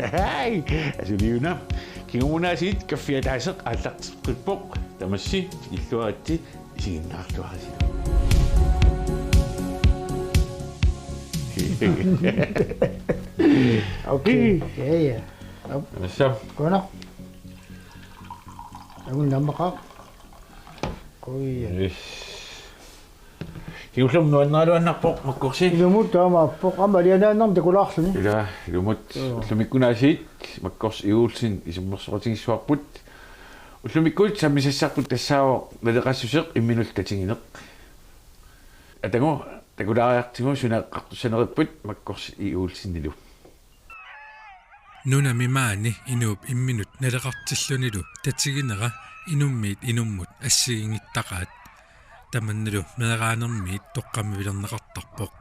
Hej, altså liuna. Kinguna sit kaffe der så alt spritbuk. Der må sige, I slår det sin nachtwasi. Okay, ja. Så. Godt nok. Jeg vil nemme kap. Oi. Kiusam nuannalu annarpoq makkursi. Ilumut taama programma lianaannam takulaarsuni. Ila ilumut lumikkunaasiit makkors iulsin isummersoqatigissuarput. Ullumikkuit sammisassarput tassaawo naleqassuseq imminul tatingineq. Atangu takulaariartigu sunaqqartussaneripput makkors iulsinnilu. Nuna mimaani inuup imminut naleqartillunilu tatiginera inummiit inummut assigingittaqaat tamannalu meeraanermiit toqqamivilerneqartarpoq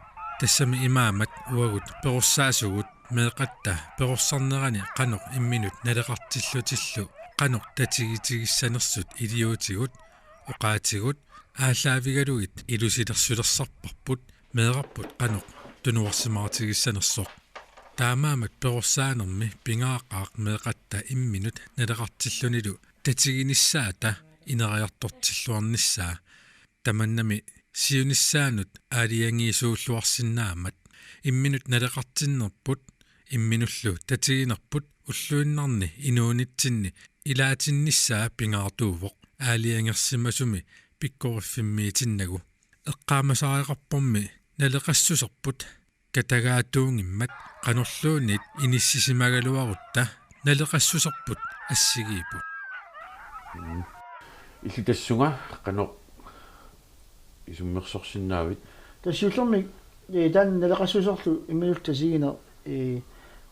tassami imaamat uagut perussaasugut meeqatta perussarnerani qanuq imminut naleqartillutillu qanuq tatigitigissanersut iliutigut uqaatigut ааллаавигалугит илусилерсулерсарпарпут меэрарпут канеқ тунуарсимаартигиссанерсоқ таамаамат перуссаанерми пингаақаақ меэқатта имминут налеқартиллунилу татигиниссаата инериартортиллуарниссаа таманнами сиуниссаанут аалиангиисууллуарсинаамат имминут налеқартиннерпут имминуллу татигинерпут уллуиннарни инуунитсинни илаатинниссаа пингаартуувоқ аалиангерсимасуми пиккориффиммиитиннагу эққаамасаариқарпорми налеқассусерпут катагаатуунгиммат канорлуунит иниссисимагалуарутта налеқассусерпут ассигиипут иллитассунга канеқ исуммерсорсиннаавит тассиуллерми таан налеқассусерлу имминултасигина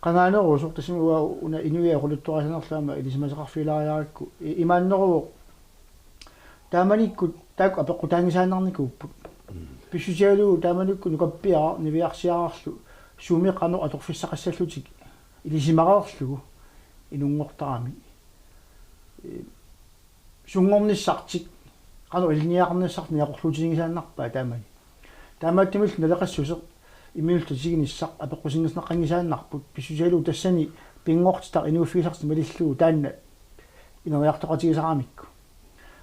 qanaanерусор тассимуа уна инуиақулуттуарасанерлаама илисимасеқарфилаариарикку имааннеруо тааманикку таак апеққутаангисааннарникууппут писсусиалуу тааманикку нукаппиара нивиарсиарарлу суумеқано аторфиссақассаллутик илисимареерлугу инунгортарами сунгорниссартик qano илниақарниссарт ниақорлуутигисааннарпаа таамани таамааттимил налеқассусеқ иммиултасигиниссақ апеққусингиснаққангисааннарпут писсусиалуу тассани пингортитар инууффисарс малиллуу таанна инериартоқатигисарамикку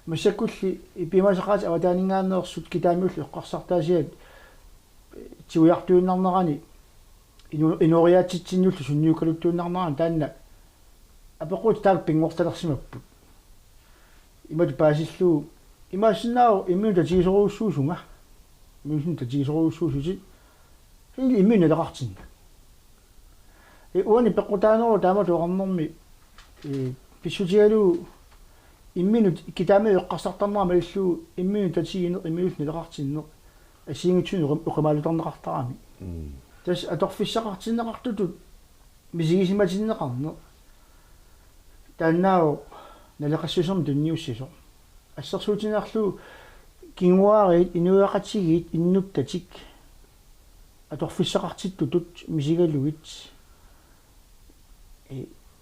массаккулли ипимасеқаат аватаанингааннеерсут китаамиулли эққарсартаасиат тиуяртуиннарнерани инуриаатситсиннуллу сунниукалуттуиннарнерани таанна апеққут таак пингорталерсимаппут имат паасиллуу имаассинаау иммиута тигисоруussуусунга иммиунта тигисоруuссуусути ил иммиуна леқартинна уани пеққутаанеру таамату оқарнэрми писсутигалуу имминут китаами эққарсартарнера малиллуу иммиун татигинеқ иммиулни леқартиннеқ ассиингитсуни уқимаалутарнеқартарами тас аторфиссақартиннеқартутут мисигисиматиннеқарне тааннаау налеқассусерми тунниуссисо ассерсуутинарлуу кингуарит инуяқатсигит иннуттатик аторфиссақартиттутут мисигалугит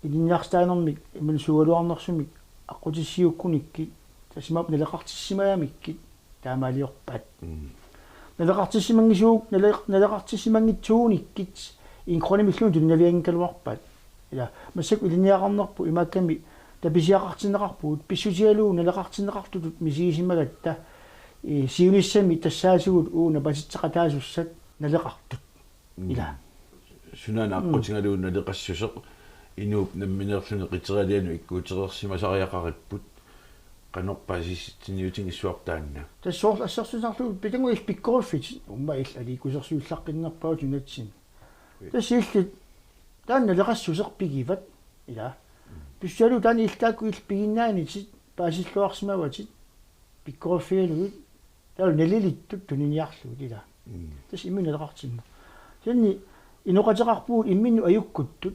илинниарстаанермик имман сугалуарнерсумик аққутиссиуккуникки тасимап налеқартиссимаямикки таамаалиорпаат налеқартиссимангисуук налеқартиссимангитсууниккит инкронимиллуун туннавиангкалуарпаат ила массак илиниақарнерпу имаакками таписиақартинеқарпуут писсутигалуу налеқартинеқартутут мисигисимагатта сиуниссами тассаасугут ууна паситсеқатаасуссат налеқартут ила сунаана аққутингалуу налеқассусеқ инууп намминерлуни қитериалиану иккуутерерсимасариақариппут канорпаасисситсиниутингиссуартаанна тассоор ассерсусарлуу питангуис пиккорффит умма ил аликусерсууллаққиннерпаут юнатсин тассииллит таанна леқассусерпигиват ила писсалу таани илтаакку ил пигиннаанитит паасиллуарсимаватит пиккорффиалугит таа налилиттут туниниарлугит ила тас иммина леқартинна тэнни иноқатеқарпуу иммину аюккуттут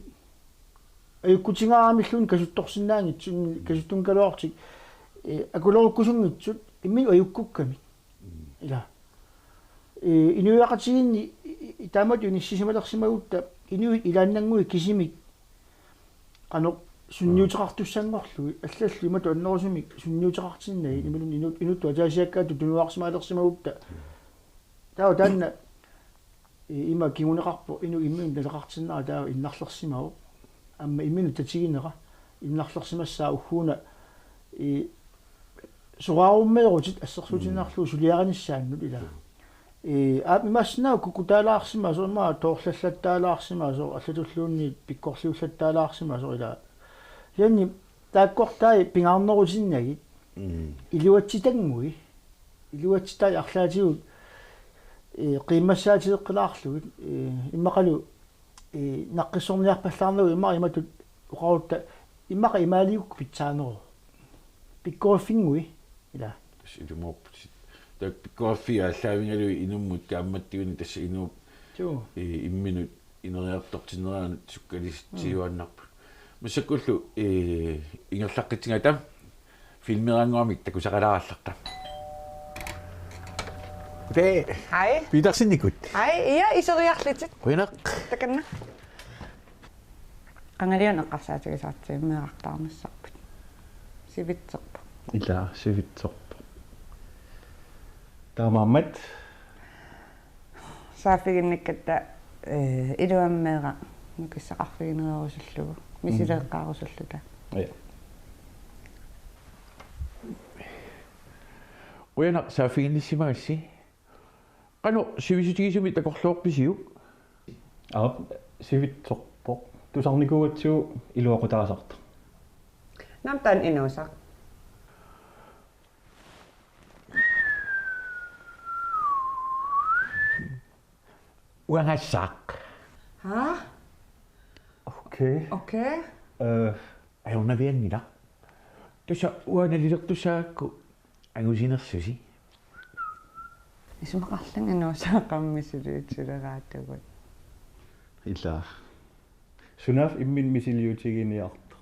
аюккутингаарамиллуун касутторсинаангитсун касуттункалуартик акулоруккусунгитсут иммину аюккукками ила инуяқатигинни таамат юниссисималерсимагутта инуи илааннангуи кисимик qano sunniuteqartussangorlugi аллалли имату аннерусумик sunniuteqartinnagi ималун инутту атаасиаккаату тунуарсимаалерсимагутта таа таанна има кигунеқарпо ину иммиун налеқартиннаа таа иннарлерсимау амма иммину татигинера иннарлерсимассаа уггуна суааруммеерутит ассерсуутинарлуу сулиариниссааннут ила имассинаа кукутаалаарсима соорма тоорлаллаттаалаарсима соо аллатуллуунни пиккорлиуллаттаалаарсима соо ила янни тааккортаи пингаарнерутиннагит илуатситангуи илуатситай арлаатигут qimmassaatiseqqilаарlugit иммақалу наққиссорниарпаллаарнагу имариматут уқарутта иммақа имаалиук питсаанеру пиккооффингуи ила силуморпут так пиккооффи аллаавингалуи инуммут таамматтигуни тасса инууп имминут инериартортинераанут суккалистиуаннарпут массаккуллу ингерлаққитсингатам филмераангуамик такусақалаарларта Det Hej. Pedersen-nikut. Hej, ja, iseriarlitit. Rinaq. Takanna. Qangaliuneqqarsaatigisartii meeqartaarnassarput. Sivitserpu. Illa sivitsorp. Taamammat Saafiginnikkatta iluammeera nukissaqarfigineruusullugu. Misileeqqaarusulluta. Ja. Rinaq saafiginnissimagassi. Qanu sivisutigisumi takorluorpisiu. Sivitsorpo. Tusarnikuutsiu iluaqutaasarta. Namtaan inuusaq. Uangassaq. Ha? Okay. Okay. Ajunaviannila. Tussa uanalilertussaakku angusinersusi. Isumaqarlanga nuusaaqammisuluutileraattagut. Illa. Sunaf immin misiliutiginiarta.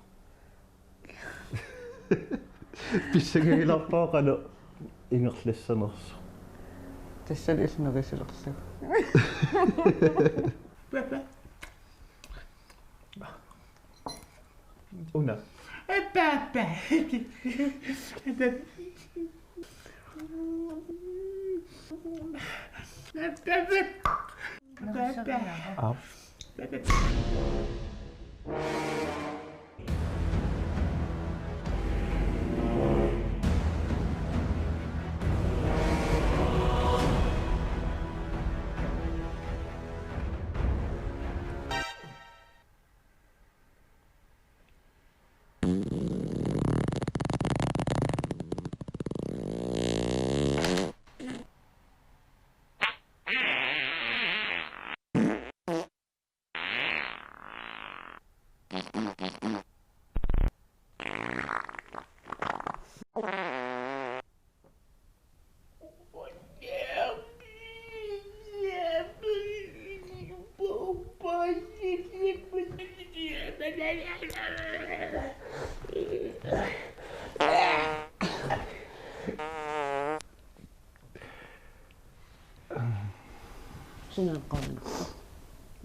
Pissagailarpaaqalu ingerlassanersu. Tassal ilnerisulерсаг. Una. Ah.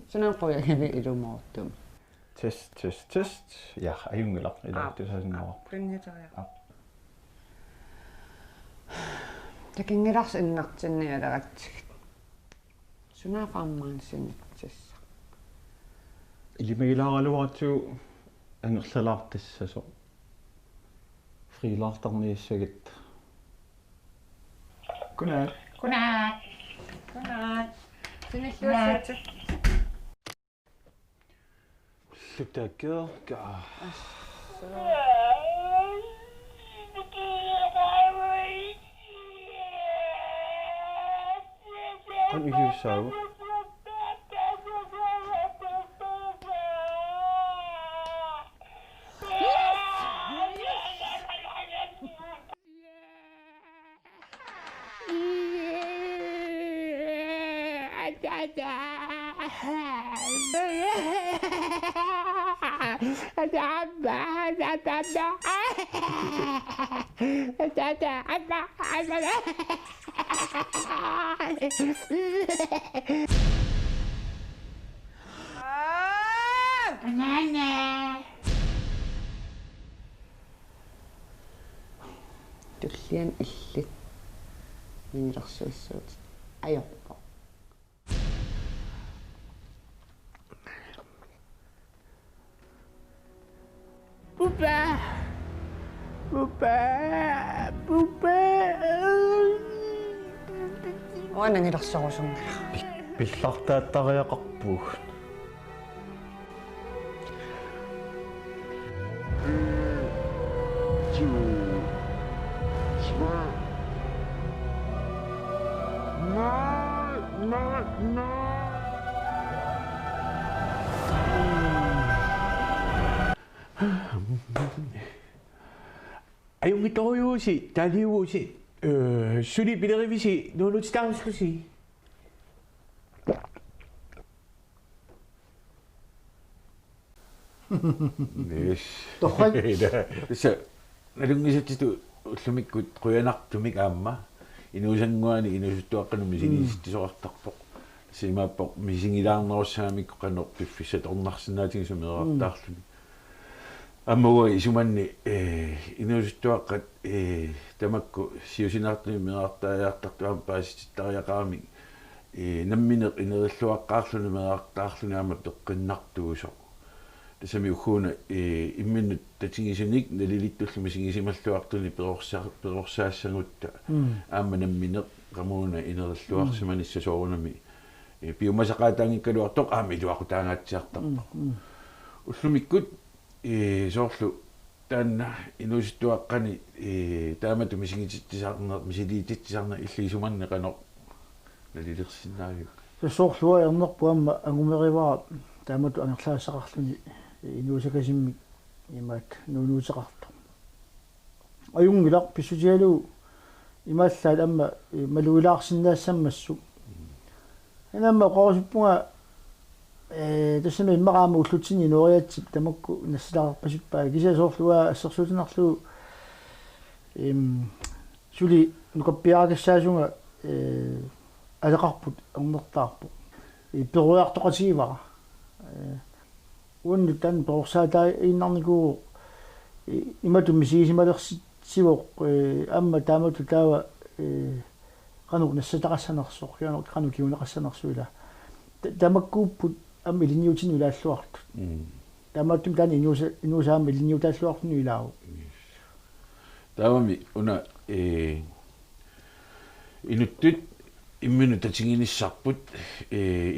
Sunanqoyagani ilumortum. Test. Ja, ajungilaq ilaqtusaasinneror. Pinniteriaq. Takingilars innartinnialeratsig. Sunaafarmaansinnittissa. Ilimagilaaraluartuu angerlalaartassaso. Frilaartarniissagit. Godnat. Godnat. Godnat. Sinilluassut. Lugtaakkeer ka. Kan iluussaagu. Tullian illit. Mingilersuissuut. Ajorpo. Oana nilorsorusumma. пиллартааттариақарпуг Ajungitoriuusi taliuusi suli pilerivisi nuulutitaaruslusi Yes. Tässä nalungisatitu ullumikkut quyanartumik aamma inuusanguani inusuttuaqqanumi sinisittisoqartarpoq simaappoq misingilaarnerussaamikko qanoq piffissat ornarsinnaatigi sumeerartaarluni аммуа исуманни инусуттуаққат тамакку сиусинартми меартааjaartartuам пааситтариақарами намминеқ инериллуаққаарлуни меартаарлуни аама пеққиннартуусо тасами ухуна имминнут татигисуник налилиттуллуми сигисималлуартуни перорсаассангутта аама намминеқ qamuna инериллуарсиманиссасоорунами пиумасақаатаангиккалуартоқ аами илуақутаангаатсиартарпа уллумиккут соорлу таанна инусуттуаққани таамату мисигитиссаарнер мисилиититсаарна иллисуманне қано налилерсиннаавик соорлуа ернерпуамма агумеривара таамату ангерлаассақарлуни инусакасимми имаат нунуутеқарто аюнгилар писсутиалу имааллаат амма малуилаарсиннаассаммассу инамма qoorusuppunga тассами иммараама уллутсини нориатсип тамакку нассалаарпасиппаа кисасоорлуа ассерсуутинарлу сули нукаппиарагассаасунга алеқарпут орнертаарпу перуяартоқатигивара унну тан персаатаа иннарникуу имату мисигисималерситсивоқ амма таамату таава qanuk nassataqassanersoq kianok qanuk kiunaqassanersuila tamakkuupput ammi linniutinu ilaalluartut taamaattum taani inuusaammi linniutaalluartunu ilaagu taamami una inuttut imminu tatinginissarput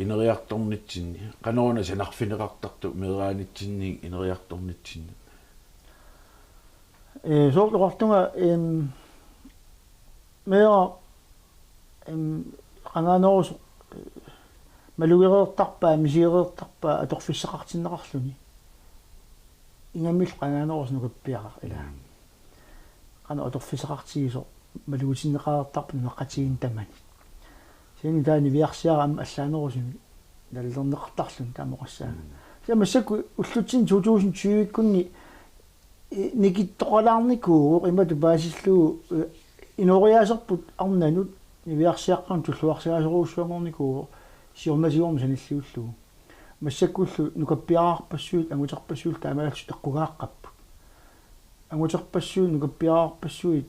ineriartornitsinni qanoona sanarfineqartartu meeraanitsinni ineriartornitsinni soortoqartunga meera qangaanoorus малугереэртарпаа мисиереэртарпаа аторфиссақартиннеқарлуни ингаммил qangaanoorus нукаппиара ила qana аторфиссақартигисо малугутиннеқаартарпу неққатигин тамани син таани виарсиара ам аллаанерусими наллернеқартарлун таамоқассаа самассаку уллутсин 2020 кунни никиттоқалаарникуу имату баасиллуу инориаасерпут арнанут виарсиаққарн туллуарсигаасеруусsuangornikuu сиормасиорм саниллиуллугу массаккуллу нукаппиараарпассуут ангутерпассуул таамаалс эққугааққаппут ангутерпассуут нукаппиараарпассуит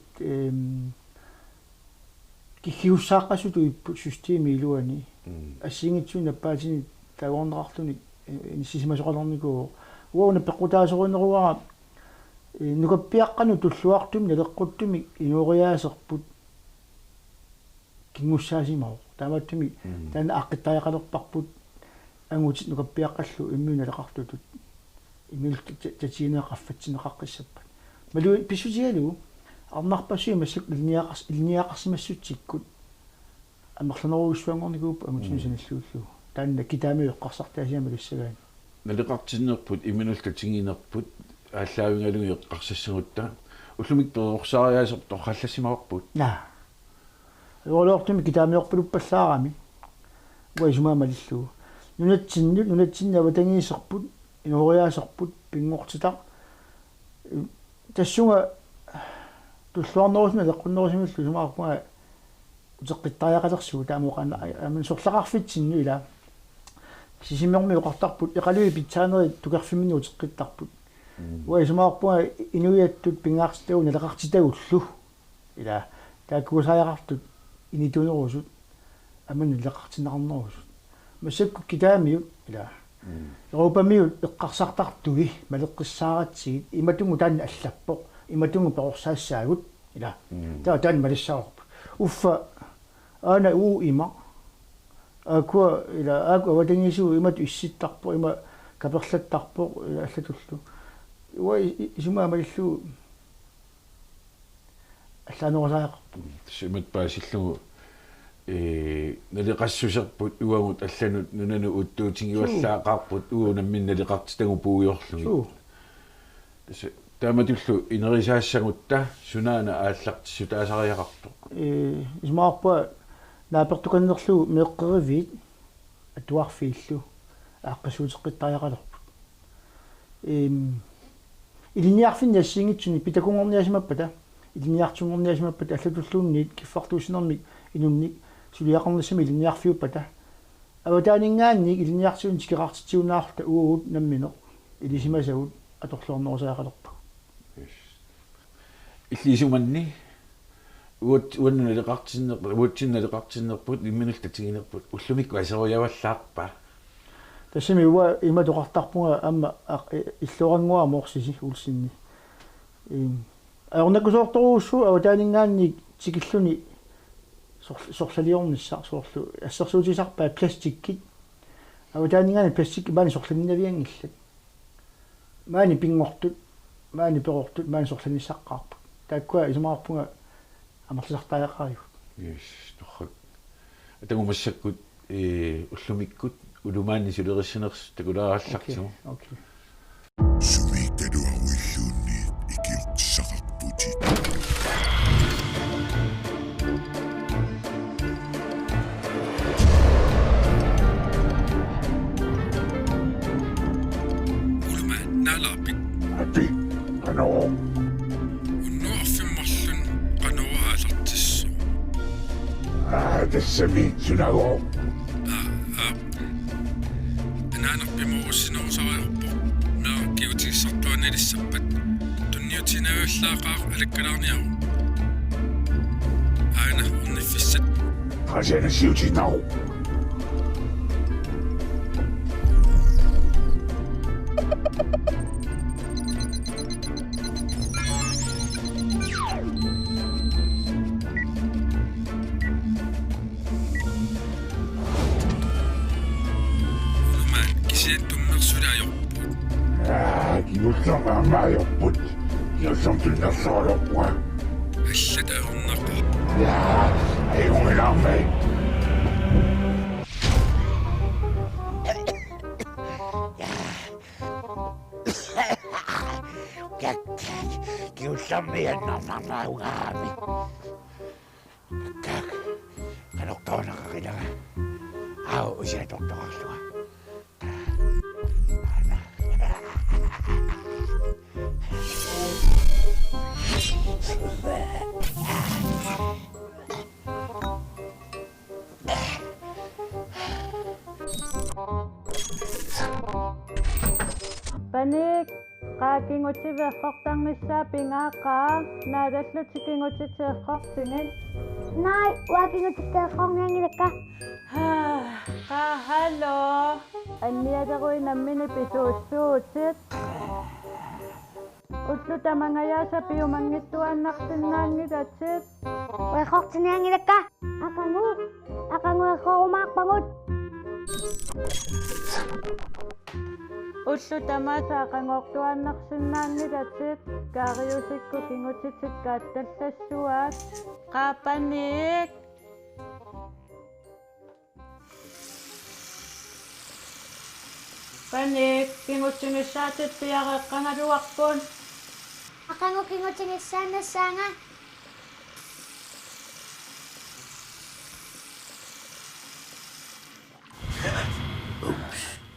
кихиуссааққасуту иппут системи илуани ассингитсуна паатини тагорнеқарлуни иниссисимасоқалерникуу уона пеққутаасерунеруара нукаппиаққану туллуартум налеққуттуми инориаасерпут кингуссаасимау таамааттуми таана аққиттариақалерпарпут ангутит нукаппиаққаллу иммуналеқартутут иммил татиинеқаффатсинеқаққиссаппат малу писсутиалу арнарпассуи массак илниақарсимассутсиккут амерланеруусsuangorникууп ангутини саниллууллу таанна китаами эққарсартаасиама киссагаани налеқартиннерпут имминултатингинерпут ааллаавингалуги эққарсассагутта уллумик перорсаариаасер торхаллассимаварпут Rollortumi kitaamiorpuluppallaarami uisumaamalluu nunatsinna watangiiserput inoriaaserput pingortitaq tassunga tulluarnerusna leqqunnerusimullu sumaarpunga uteqqittariaqalersugu taamuqaana aman sorlaqarfitsinnu ila sisimermi uqartarput iqalui pitsaaneri tukerfimini uteqqittarput uisumaarpunga inuiattut pingaartitagu naleqartitagullu ila taakkuusaajaqartut инитуунерусут аман леқартиннарнерусут массакку китаамиу ила Europamiu eqqarsartartugi maleqqissaaratsigit imatungu taanna allappoq imatungu peqorsaassaagut ila taan malissaarup uffa ana ima akwa ila akwa watangisu imatu issittarpo ima kaperlattarpo ila allatullu wa isuma malillu аллаанерусаақарпу симат паасиллугу налеқассусерпут уагут алланут нунану уттуутингиуаллаақарпут уунаммин налеқартитагу пууйорлуги тасса тааматуллу инерисаассагутта сунаана ааллартиссу таасариақартоқ исмаарпа наапертуканнерлу меэққеривиит атуарфииллу ааққасуутеққиттариақалерпут илиниарфиннассингитсуни питакунгорниасимаппата илиниартунгорниасимаппата аллатуллуунниит киффартуусинермик инунник сулиақарнассами илиниарфиуппата аватаанингаанник илиниартуун тикеқартитсиунаарта уут намминеқ илисимасагут аторлуорнерусаақалерпа иллисуманни уут уанналеқартиннер уутсинналеқартиннерпут имминулта тигинерпут уллумикку асеруяваллаарпа тассами уа иматоқартарпунга амма иллорангуа морсиси улсинни аорнакусоорторуussу аватаанингаанник тикиллуни сорлалиорнissaar соорлу ассерсуутисарпаа пластиккит аватаанингаани пластикки маани сорланинавиангиллат маани пингортут маани перортут маани сорланиссаққарпут тааккуа исумаарпунга амерлисартааяқариу yes торрак атагумассаккут уллумиккут улумаанни сулериссинерс такулаараллартигу окей сумиккалуаруиллуунни икиортиссақарпутит улмаат наалаапик апи каноо уннуарфиммарлун кануаалартиссу тассами сунагоо наанерпиморуссинерусариарпо меэккиутиссартуаналиссаппат тунниутинаваллаақаа алаккалаарниару аана унниффиссат хажена сиутинау улмаат кисиаттуммерсулаajorput кинуллернаамаajorput иерсортуннерсоолорпуа аллат аернарпа айгумилаармай kiullammiannarnarnaugaami kak kanoktoonaqaqilaga au usiatortoqarluga Panik, qakingutsiverqortarnissaa pingaaqaa naadallutikingutsitseerqortingit Nej, uakingutsitseerqorniangilakka. hallo anniateruinammini pisuussuutit utlutamangayaasa piumangittuannartinnaangitatsit Ueqortiniangilakka. Aqangueqorumaarpangut. ullutamaasa aqangortuannarsinnaangitatsit kaariusikku kingutsitsit kaattallassuaat qaapanik panik kingutsimisaatit piareqqangaluarpun Aqangukingutingissaanassaanga.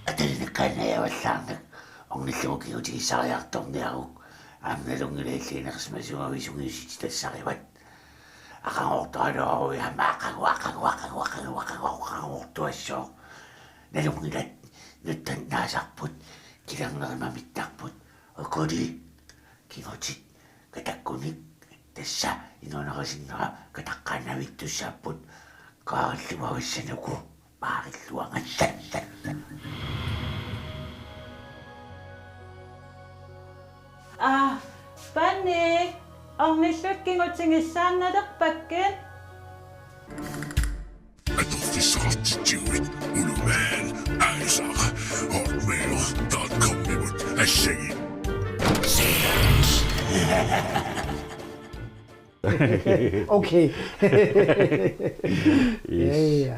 аталинаккаанаяваллаарнак орниллугукигутигисариарторниарук аамналунгилаиллиинерсмасуависунгисит тассариват ақангортуалуаруи амаақангуақангуақангуақангуортуассоо налунгилат нуттаннаасарпут килангеримамиттарпут окоди кигутит катаккуник тасса инонерисиннера катаққаанавиттуссааппут кааллуависсануку паариллуангаллалла Panik ornillut kingutingissaannalерпаккин Atorfisqartitiguit ulumaan aisaq hotmail.com-imut assagi Okay. Yes.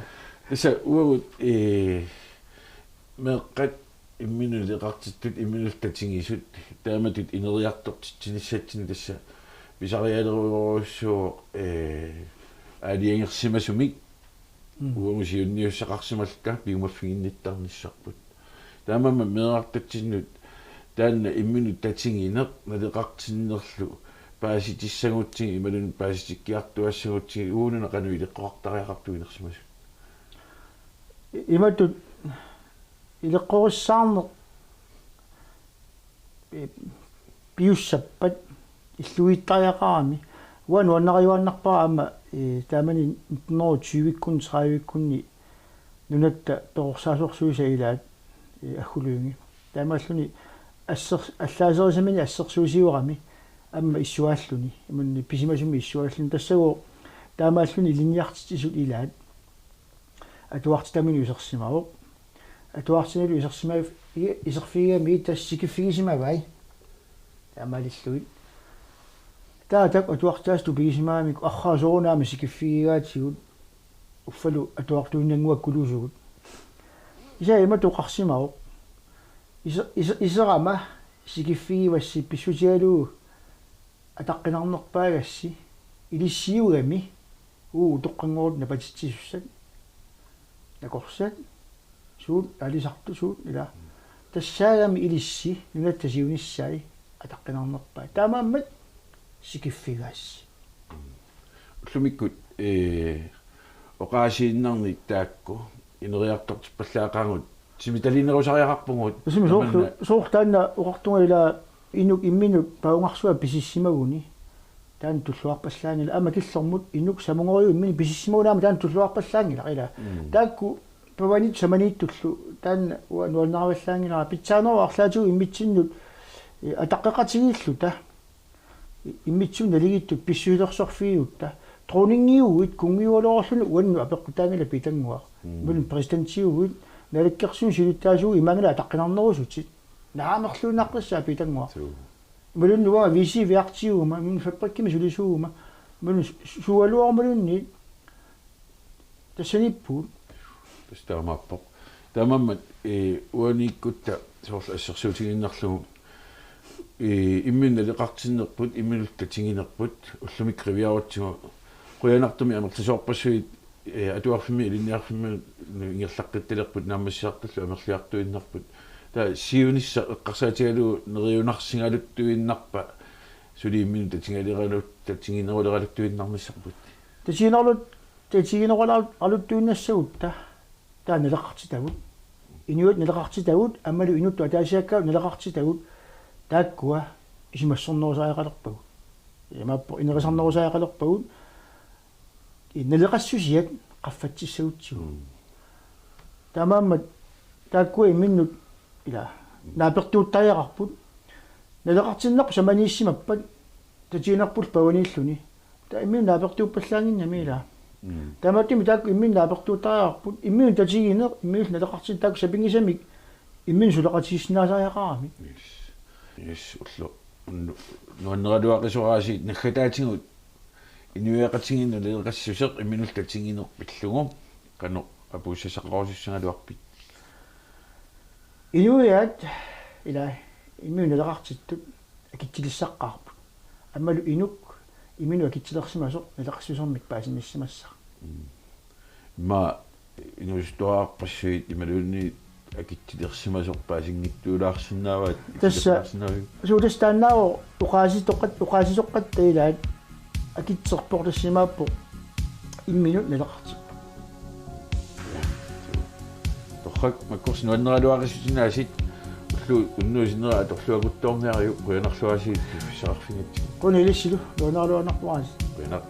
Så uagut meqqat imminuleqartittut imminullatingisut taamatut ineriartortitsinissatsin tassa pisarialeruurussuu aaliangersimasumik uumusiunniussaqarsimalka piumaffiginnittarnissarput taamamma meerartatsinnut taanna imminut tatingineq naleqartinnerlu paasitissagutsi imalun paasitikkiartuassagutsi uununa qanuileqqoqtariaqartuinersimasu Imatut ileqqorissаарneq piussappat illuittariaqarami uanariuannarpara ama taamani 1920-ikkun 30-ikkunni nunatta peqorsaasorsuisa ilaat аггулуинги таамааллуни аллаасерисамини ассерсуусиуарами амма иссуааллуни имунни писимасуми иссуааллуни тассагоо таамааллуни линиартисут илаат атуартамини усерсимао атуартинали усерсимаав исерфигами тассикиффигисимавай таамаалиллуит таатак атуартаас тупигисимаамик арраасорунаами сикиффигигаатсигут уффалу атуартуиннангуаккулуусугут иса има тоқарсимао исерама сикиффигивасси писсутиалуу атаққинарнерпаагасси илиссиугами тоққангорут напатитсисуссат накорсат суут алисарту суут ила тассаагами илисси нунаттасиуниссаи атаққинарнерпаа таамааммат сикиффигаас лумиккут оқаасииннарник таакку инериартort паллаақаангут симиталинерусариақарпугут сими соортаанна уқартунга ила инук имминук паунгарсуа писиссимагуни таан туллуарпаллаангила ама киллэрмут инук самунгориу иммини писиссимагунаама таан туллуарпаллаангила ила таакку паванит саманииттуллу таан нуаннараваллаангила питсаанеру арлаатигу иммитсиннут атаққеқатигииллута иммитсун налигиттут писсуилерсорфигутта тронингиугит кунгиуалоорлуну уанну апеққутаангила питангуа мун президентиугит наликкерсун силиттаасугу имангила атаққинарнерусутит наамерлуунаққиссаа питангуа мулун нуа виси виартиума мун фаппаккими сулисуума мун суалуармалунни тассаниппу тастаамаппо тамаммат уаниккутта соорлу ассерсуутигиннарлугу имминналеқартиннерпут имминуттатингинерпут уллумик кривиарутсуга қуянартуми амерлисоорпассуит атуарфими илинниарфими ингерлаққитталерпут наамассиарталлу амерлиартуиннарпут та сиунисса эққарсаатигалу нериунарсингалуттуиннарпа сулиимминутатингалералут татингинерулералуттуиннарниссарпут татигинерулалуттуиннассагутта таа нелеқартитагут инуут нелеқартитагут аммалу инутту атаасиаккаа нелеқартитагут тааккуа исимассорнерусаақалерпагут ямаппо инерисарнерусаақалерпагут иннелеқассусиак qaffatiссагутсигу тамааммат тааккуа имминнут ила наапертууттариақарпут нелеқартиннеқу саманииссимаппат татиинарпул паванииллуни та иммин наапертууппаллаангиннами ила тамааттими таакку иммин наапертууттариақарпут иммин татигинеқ иммин нелеқартин таакку сапингисамик иммин сулеқатиссиннаасариақарами yes ullu nuanneralуақисораасиит наггатаатингут инуяқатингинну леэқассусеқ имминултатингинер пиллугу канеқ апууссасаққорусиссангалуарпит инуяат ила иммиунелеқартиттут акитсилиссаққарпут аммалу инук иммину акитсилерсимасоқ нелеқассусермик паасинниссимассақ ма инустоаарпассуит ималуунни акитсилерсимасорпаасингиттуулаарсинааваат тасса сууластааннаавоо уқаасисоққат таилаат акитсерпортассимааппо имминут нелеқартип торхак маккорс нуаннералуақиссутинаасит уллу уннуусинера аторлуакуттоорниариу куянарлуасиит фисаарфингит кунилиссилу нуаннералуанарпуаси куянар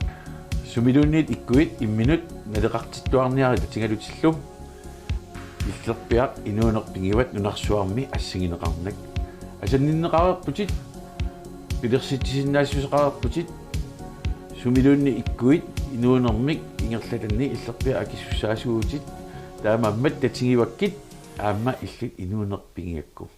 сумилуунниит иккуит имминут нелеқартиттуарниари татингалутиллу иллерпиақ инуунерпингиват нунарсуарми ассигинеқарнак асанниннеқарерпутит пилерситсиннаассусеқарпутит сумилуунни иккуит инуунэрмик ингерлаланни иллерпиа акиссусаасуутит таамааммат татсигиваккит аама иллит инуунерпингиакку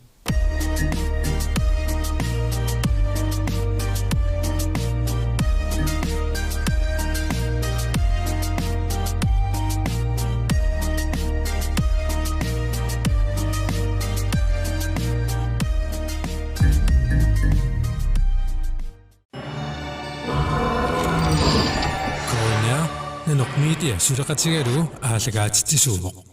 Corona, nenokmiitia suraqatigalu aaлагаатитсisuumoq